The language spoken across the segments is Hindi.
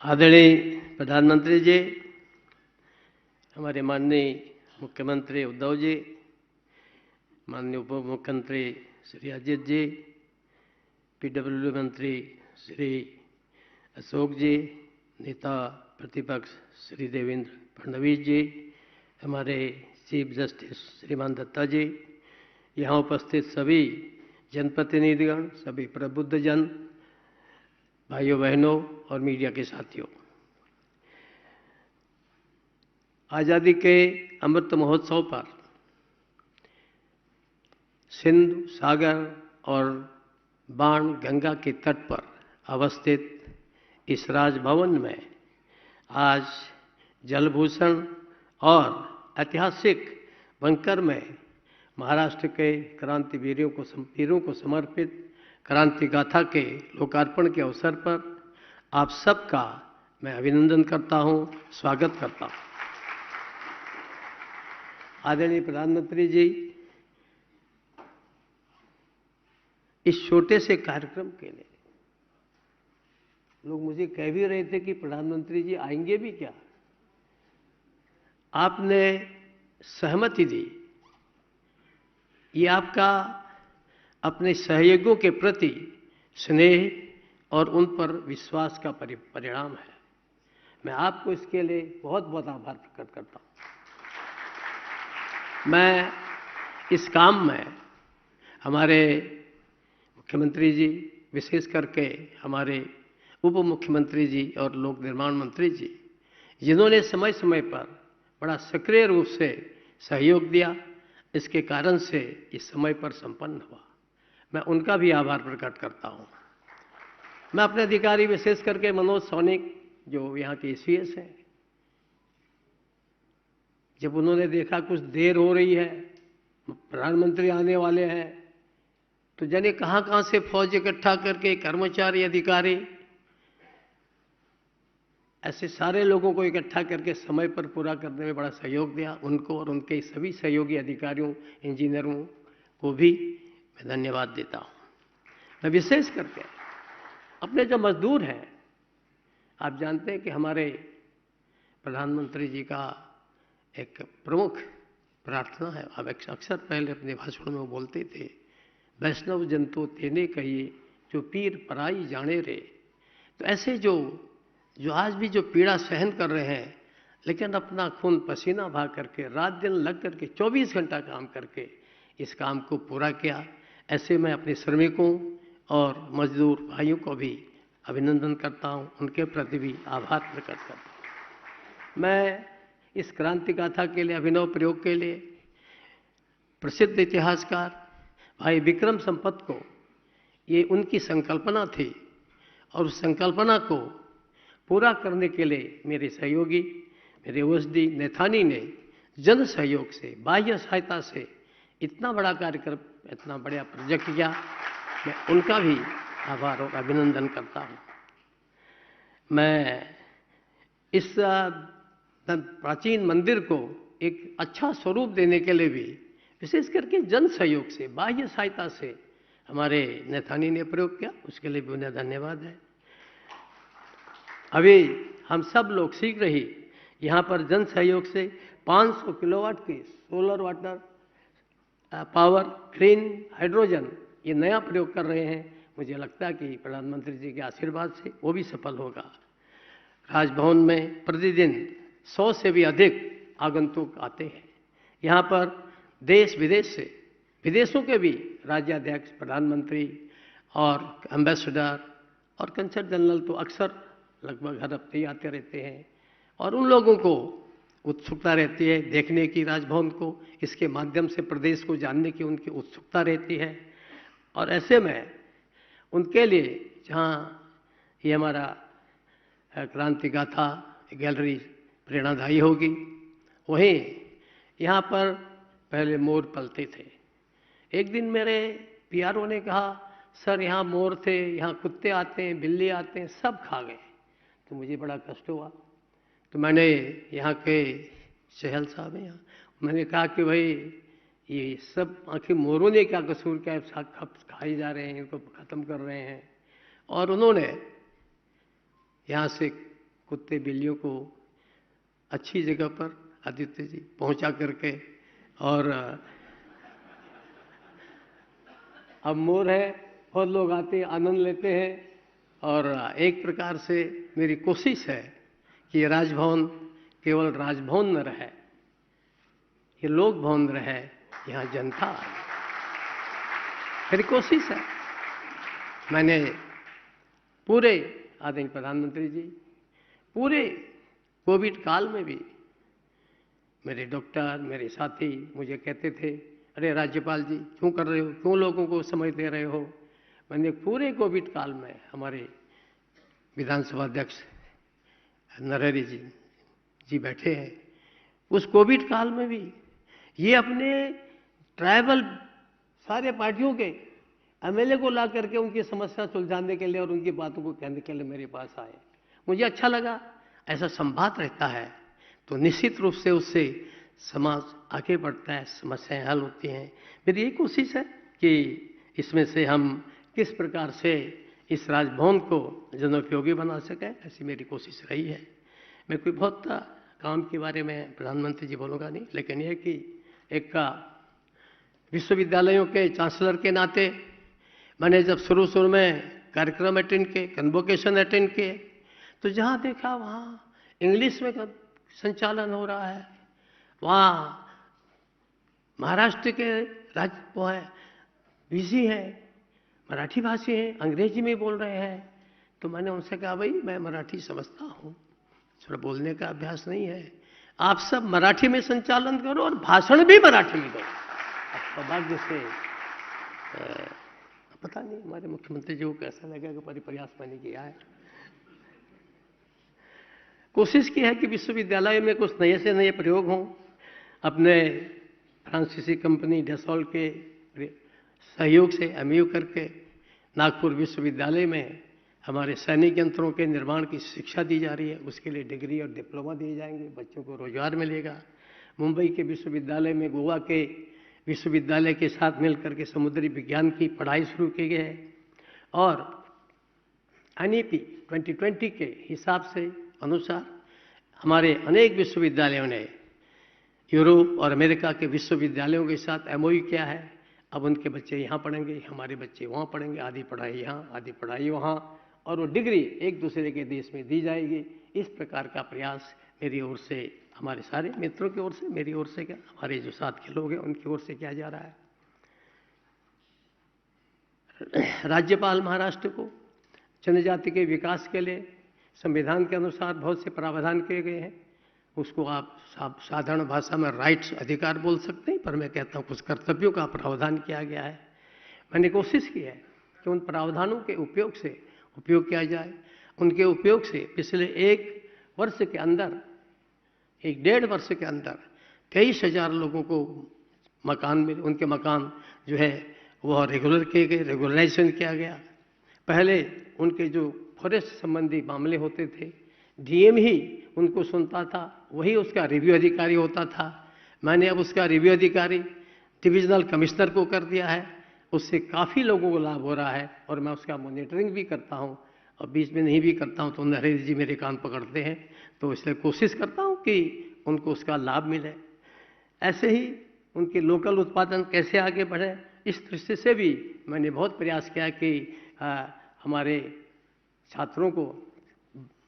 आदरणीय प्रधानमंत्री जी, हमारे माननीय मुख्यमंत्री उद्धव जी, माननीय उप मुख्यमंत्री श्री अजित जी, पीडब्ल्यू मंत्री श्री अशोक जी, नेता प्रतिपक्ष श्री देवेंद्र फडणवीस जी, हमारे चीफ जस्टिस श्रीमान दत्ता जी, यहाँ उपस्थित सभी जनप्रतिनिधिगण, सभी प्रबुद्धजन, भाइयों बहनों और मीडिया के साथियों, आज़ादी के अमृत महोत्सव पर सिंधु सागर और बाण गंगा के तट पर अवस्थित इस राजभवन में आज जलभूषण और ऐतिहासिक बंकर में महाराष्ट्र के क्रांतिवीरों को समर्पित क्रांति गाथा के लोकार्पण के अवसर पर आप सबका मैं अभिनंदन करता हूं, स्वागत करता हूं। आदरणीय प्रधानमंत्री जी, इस छोटे से कार्यक्रम के लिए लोग मुझे कह भी रहे थे कि प्रधानमंत्री जी आएंगे भी क्या। आपने सहमति दी, ये आपका अपने सहयोगियों के प्रति स्नेह और उन पर विश्वास का परिणाम है। मैं आपको इसके लिए बहुत बहुत आभार प्रकट करता हूं। मैं इस काम में हमारे मुख्यमंत्री जी, विशेष करके हमारे उप मुख्यमंत्री जी और लोक निर्माण मंत्री जी, जिन्होंने समय समय पर बड़ा सक्रिय रूप से सहयोग दिया, इसके कारण से इस समय पर संपन्न हुआ, मैं उनका भी आभार प्रकट करता हूं। मैं अपने अधिकारी विशेष करके मनोज सोनिक, जो यहाँ के एसीएस हैं, जब उन्होंने देखा कुछ देर हो रही है, प्रधानमंत्री आने वाले हैं, तो जाने कहां से फौज इकट्ठा करके कर्मचारी, अधिकारी, ऐसे सारे लोगों को इकट्ठा करके समय पर पूरा करने में बड़ा सहयोग दिया। उनको और उनके सभी सहयोगी अधिकारियों, इंजीनियरों को भी मैं धन्यवाद देता हूं। मैं विशेष करके अपने जो मजदूर हैं, आप जानते हैं कि हमारे प्रधानमंत्री जी का एक प्रमुख प्रार्थना है, अब अक्सर पहले अपने भाषण में वो बोलते थे, वैष्णव जन तो तेने कहिए जो पीर पराई जाने रे। तो ऐसे जो आज भी जो पीड़ा सहन कर रहे हैं, लेकिन अपना खून पसीना बहा करके रात दिन लग करके 24 घंटा काम करके इस काम को पूरा किया, ऐसे मैं अपने श्रमिकों और मजदूर भाइयों को भी अभिनंदन करता हूं, उनके प्रति भी आभार प्रकट करता हूं। मैं इस क्रांति गाथा के लिए, अभिनव प्रयोग के लिए प्रसिद्ध इतिहासकार भाई विक्रम संपत को, ये उनकी संकल्पना थी और उस संकल्पना को पूरा करने के लिए मेरे सहयोगी, मेरे ओएसडी नैथानी ने जन सहयोग से, बाह्य सहायता से इतना बड़ा कार्यक्रम, इतना बड़ा प्रोजेक्ट किया, मैं उनका भी आभार और अभिनंदन करता हूं। मैं इस प्राचीन मंदिर को एक अच्छा स्वरूप देने के लिए भी विशेष करके जन सहयोग से, बाह्य सहायता से हमारे नैथानी ने प्रयोग किया, उसके लिए भी उन्हें धन्यवाद है। अभी हम सब लोग शीघ्र ही यहाँ पर जन सहयोग से 500 किलोवाट की solar water power, green hydrogen, ये नया प्रयोग कर रहे हैं। मुझे लगता है कि प्रधानमंत्री जी के आशीर्वाद से वो भी सफल होगा। राजभवन में प्रतिदिन 100 से भी अधिक आगंतुक आते हैं। यहाँ पर देश विदेश से, विदेशों के भी राज्याध्यक्ष, प्रधानमंत्री और एम्बेसडर और कंसल जनरल तो अक्सर लगभग हर हफ्ते ही आते रहते हैं, और उन लोगों को उत्सुकता रहती है देखने की राजभवन को, इसके माध्यम से प्रदेश को जानने की उनकी उत्सुकता रहती है। और ऐसे में उनके लिए जहाँ ये हमारा क्रांति गाथा गैलरी प्रेरणादायी होगी, वहीं यहाँ पर पहले मोर पलते थे। एक दिन मेरे पीआरओ ने कहा, सर यहाँ मोर थे, यहाँ कुत्ते आते हैं, बिल्ली आते हैं, सब खा गए। तो मुझे बड़ा कष्ट हुआ। तो मैंने यहाँ के चहल साहब हैं यहाँ, मैंने कहा कि भाई ये सब आखिर मोरों ने क्या कसूर किया है, खाई जा रहे हैं, इनको ख़त्म कर रहे हैं। और उन्होंने यहाँ से कुत्ते बिल्लियों को अच्छी जगह पर आदित्य जी पहुंचा करके, और अब मोर है, बहुत लोग आते हैं, आनंद लेते हैं। और एक प्रकार से मेरी कोशिश है कि राजभवन केवल राजभवन न रहे, ये लोक भवन रहे, यहाँ जनता आए, मेरी कोशिश है। मैंने पूरे आदरणीय प्रधानमंत्री जी, पूरे कोविड काल में भी मेरे डॉक्टर, मेरे साथी मुझे कहते थे, अरे राज्यपाल जी क्यों कर रहे हो, क्यों लोगों को समय दे रहे हो। मैंने पूरे कोविड काल में, हमारे विधानसभा अध्यक्ष नरहरि जी बैठे हैं, उस कोविड काल में भी ये अपने ट्राइबल सारे पार्टियों के एमएलए को ला करके उनकी समस्या सुलझाने के लिए और उनकी बातों को कहने के लिए मेरे पास आए। मुझे अच्छा लगा, ऐसा संवाद रहता है तो निश्चित रूप से उससे समाज आगे बढ़ता है, समस्याएं हल होती हैं। मेरी यही कोशिश है कि इसमें से हम किस प्रकार से इस राजभवन को जनोपयोगी बना सकें, ऐसी मेरी कोशिश रही है। मैं कोई बहुत काम के बारे में प्रधानमंत्री जी बोलूँगा नहीं, लेकिन यह कि एक विश्वविद्यालयों के चांसलर के नाते मैंने जब शुरू में कार्यक्रम अटेंड किए, कन्वोकेशन अटेंड किए, तो जहाँ देखा वहाँ इंग्लिश में संचालन हो रहा है, वहाँ महाराष्ट्र के राज्य वो है बिजी है, मराठी भाषी हैं, अंग्रेजी में बोल रहे हैं। तो मैंने उनसे कहा, भाई मैं मराठी समझता हूँ, थोड़ा बोलने का अभ्यास नहीं है, आप सब मराठी में संचालन करो और भाषण भी मराठी में दो। सौभाग्य से पता नहीं हमारे मुख्यमंत्री जी को कैसा लगेगा, पर प्रयास मैंने किया है। कोशिश की है कि विश्वविद्यालय में कुछ नए से नए प्रयोग हों। अपने फ्रांसीसी कंपनी डेसॉल्ट के सहयोग से एमयू करके नागपुर विश्वविद्यालय में हमारे सैनिक यंत्रों के निर्माण की शिक्षा दी जा रही है। उसके लिए डिग्री और डिप्लोमा दिए जाएंगे, बच्चों को रोजगार मिलेगा। मुंबई के विश्वविद्यालय में गोवा के विश्वविद्यालय के साथ मिलकर के समुद्री विज्ञान की पढ़ाई शुरू की गई है। और एनईपी 2020 के हिसाब से अनुसार हमारे अनेक विश्वविद्यालयों ने यूरोप और अमेरिका के विश्वविद्यालयों के साथ एमओयू किया है। अब उनके बच्चे यहाँ पढ़ेंगे, हमारे बच्चे वहाँ पढ़ेंगे, आधी पढ़ाई यहाँ, आधी पढ़ाई वहाँ, और वो डिग्री एक दूसरे के देश में दी जाएगी। इस प्रकार का प्रयास मेरी ओर से, हमारे सारे मित्रों की ओर से, मेरी ओर से क्या, हमारे जो साथ के लोग हैं उनकी ओर से किया जा रहा है। राज्यपाल महाराष्ट्र को जनजाति के विकास के लिए संविधान के अनुसार बहुत से प्रावधान किए गए हैं। उसको आप साधारण भाषा में राइट्स, अधिकार बोल सकते हैं, पर मैं कहता हूँ कुछ कर्तव्यों का प्रावधान किया गया है। मैंने कोशिश की है कि उन प्रावधानों के उपयोग से उपयोग किया जाए। उनके उपयोग से पिछले 1 वर्ष के अंदर, 1-1.5 वर्ष के अंदर 23,000 लोगों को मकान मिले। उनके मकान जो है वह रेगुलर किए गए, रेगुलराइजेशन किया गया। पहले उनके जो फॉरेस्ट संबंधी मामले होते थे, डीएम ही उनको सुनता था, वही उसका रिव्यू अधिकारी होता था। मैंने अब उसका रिव्यू अधिकारी डिविजनल कमिश्नर को कर दिया है। उससे काफ़ी लोगों को लाभ हो रहा है और मैं उसका मॉनिटरिंग भी करता हूँ, और बीच में नहीं भी करता हूँ तो नरहरि जी मेरे कान पकड़ते हैं, तो इसलिए कोशिश करता हूँ कि उनको उसका लाभ मिले। ऐसे ही उनके लोकल उत्पादन कैसे आगे बढ़े, इस दृष्टि से भी मैंने बहुत प्रयास किया कि हमारे छात्रों को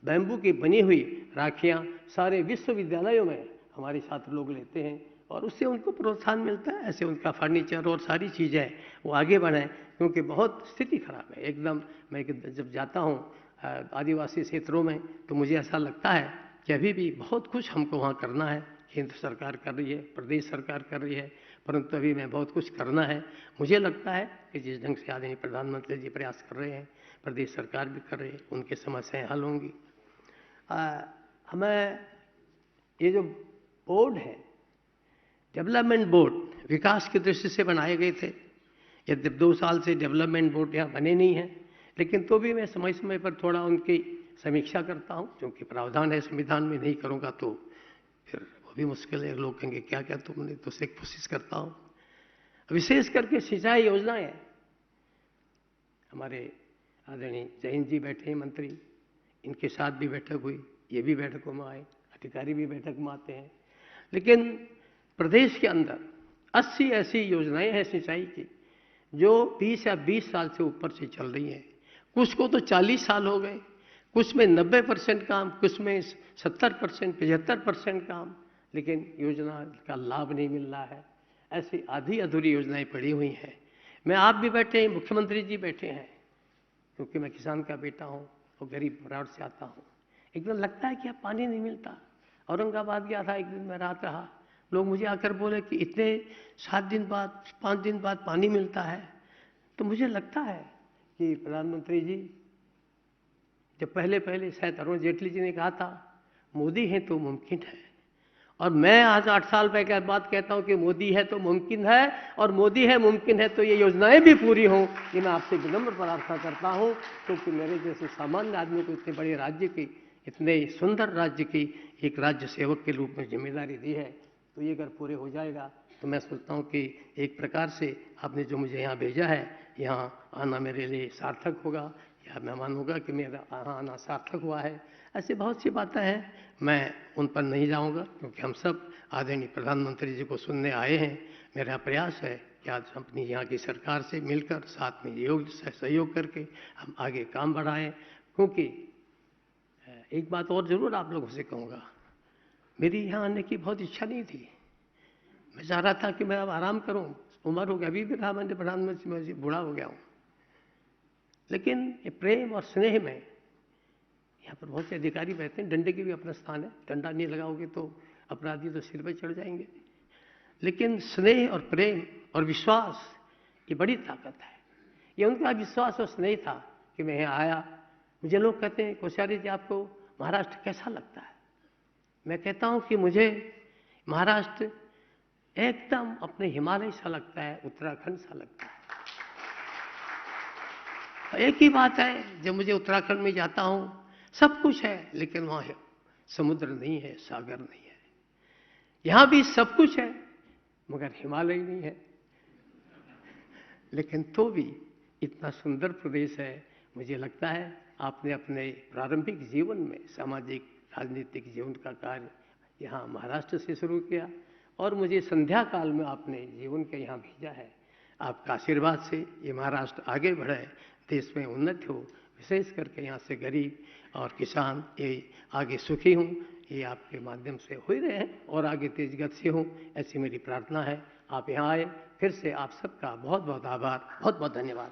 बैम्बू की बनी हुई राखियाँ सारे विश्वविद्यालयों में हमारे छात्र लोग लेते हैं और उससे उनको प्रोत्साहन मिलता है। ऐसे उनका फर्नीचर और सारी चीज़ें वो आगे बढ़ें, क्योंकि बहुत स्थिति खराब है एकदम। मैं जब जाता हूँ आदिवासी क्षेत्रों में तो मुझे ऐसा लगता है कि अभी भी बहुत कुछ हमको वहाँ करना है। केंद्र सरकार कर रही है, प्रदेश सरकार कर रही है, परंतु अभी मैं बहुत कुछ करना है। मुझे लगता है कि जिस ढंग से आदरणीय प्रधानमंत्री जी प्रयास कर रहे हैं, प्रदेश सरकार भी कर रही है, उनकी समस्याएं हल होंगी। हमें ये जो बोर्ड है, डेवलपमेंट बोर्ड विकास की दृष्टि से बनाए गए थे। यदि 2 साल से डेवलपमेंट बोर्ड यहाँ बने नहीं हैं, लेकिन तो भी मैं समय समय पर थोड़ा उनकी समीक्षा करता हूँ, क्योंकि प्रावधान है संविधान में, नहीं करूँगा तो फिर वो भी मुश्किल है। लोग कहेंगे क्या क्या तुमने, तो उससे कोशिश करता हूँ। विशेष करके सिंचाई योजनाएं, हमारे आदरणीय जैन जी बैठे हैं मंत्री, इनके साथ भी बैठक हुई, ये भी बैठकों में आए, अधिकारी भी बैठक में आते हैं। लेकिन प्रदेश के अंदर 80 ऐसी योजनाएं हैं सिंचाई की जो 20 या 20 साल से ऊपर से चल रही हैं। कुछ को तो 40 साल हो गए, कुछ में 90% काम, कुछ में 70%, 75% काम, लेकिन योजना का लाभ नहीं मिल रहा है। ऐसी आधी अधूरी योजनाएं पड़ी हुई हैं। मैं, आप भी बैठे हैं, मुख्यमंत्री जी बैठे हैं, क्योंकि मैं किसान का बेटा हूं और गरीब परिवार से आता हूं। एक दिन लगता है कि अब पानी नहीं मिलता। औरंगाबाद गया था, एक दिन मैं रात रहा, लोग मुझे आकर बोले कि इतने 7 दिन बाद, 5 दिन बाद पानी मिलता है। तो मुझे लगता है कि प्रधानमंत्री जी, जब पहले शायद अरुण जेटली जी ने कहा था, मोदी है तो मुमकिन है, और मैं आज 8 साल पहले बात कहता हूं कि मोदी है तो मुमकिन है, और मोदी है मुमकिन है तो ये योजनाएं भी पूरी हों। ये मैं आपसे विनम्र प्रार्थना करता हूं, क्योंकि मेरे जैसे सामान्य आदमी को इतने बड़े राज्य की, इतने सुंदर राज्य की एक राज्य सेवक के रूप में जिम्मेदारी दी है, तो ये अगर पूरे हो जाएगा तो मैं सोचता हूँ कि एक प्रकार से आपने जो मुझे यहाँ भेजा है, यहाँ आना मेरे लिए सार्थक होगा, या मैं मानूंगा कि मेरा यहाँ आना सार्थक हुआ है। ऐसी बहुत सी बातें हैं, मैं उन पर नहीं जाऊंगा, क्योंकि हम सब आदरणीय प्रधानमंत्री जी को सुनने आए हैं। मेरा प्रयास है कि आज अपनी यहाँ की सरकार से मिलकर साथ में सहयोग करके हम आगे काम बढ़ाएं। क्योंकि एक बात और जरूर आप लोगों से कहूँगा, मेरी यहाँ आने की बहुत इच्छा नहीं थी। मैं चाह रहा था कि मैं अब आराम करूं, उम्र हो गया, अभी भी कहा मैंने प्रधानमंत्री में बूढ़ा हो गया हूं। लेकिन ये प्रेम और स्नेह में, यहाँ पर बहुत से अधिकारी बैठते हैं, डंडे की भी अपना स्थान है, डंडा नहीं लगाओगे तो अपराधी तो सिर पर चढ़ जाएंगे। लेकिन स्नेह और प्रेम और विश्वास, ये बड़ी ताकत है। ये उनका विश्वास और स्नेह था कि मैं यहाँ आया। मुझे लोग कहते हैं, कोश्यारी जी आपको महाराष्ट्र कैसा लगता है? मैं कहता हूँ कि मुझे महाराष्ट्र एकदम अपने हिमालय सा लगता है, उत्तराखंड सा लगता है। एक ही बात है, जब मुझे उत्तराखंड में जाता हूं, सब कुछ है, लेकिन वहां समुद्र नहीं है, सागर नहीं है। यहां भी सब कुछ है, मगर हिमालय नहीं है। लेकिन तो भी इतना सुंदर प्रदेश है। मुझे लगता है आपने अपने प्रारंभिक जीवन में सामाजिक राजनीतिक जीवन का कार्य यहाँ महाराष्ट्र से शुरू किया, और मुझे संध्या काल में आपने जीवन के यहाँ भेजा है। आपका आशीर्वाद से ये महाराष्ट्र आगे बढ़े, देश में उन्नति हो, विशेष करके यहाँ से गरीब और किसान ये आगे सुखी हों। ये आपके माध्यम से हो ही रहे हैं और आगे तेज गति से हों, ऐसी मेरी प्रार्थना है। आप यहाँ आए, फिर से आप सबका बहुत बहुत आभार, बहुत बहुत धन्यवाद।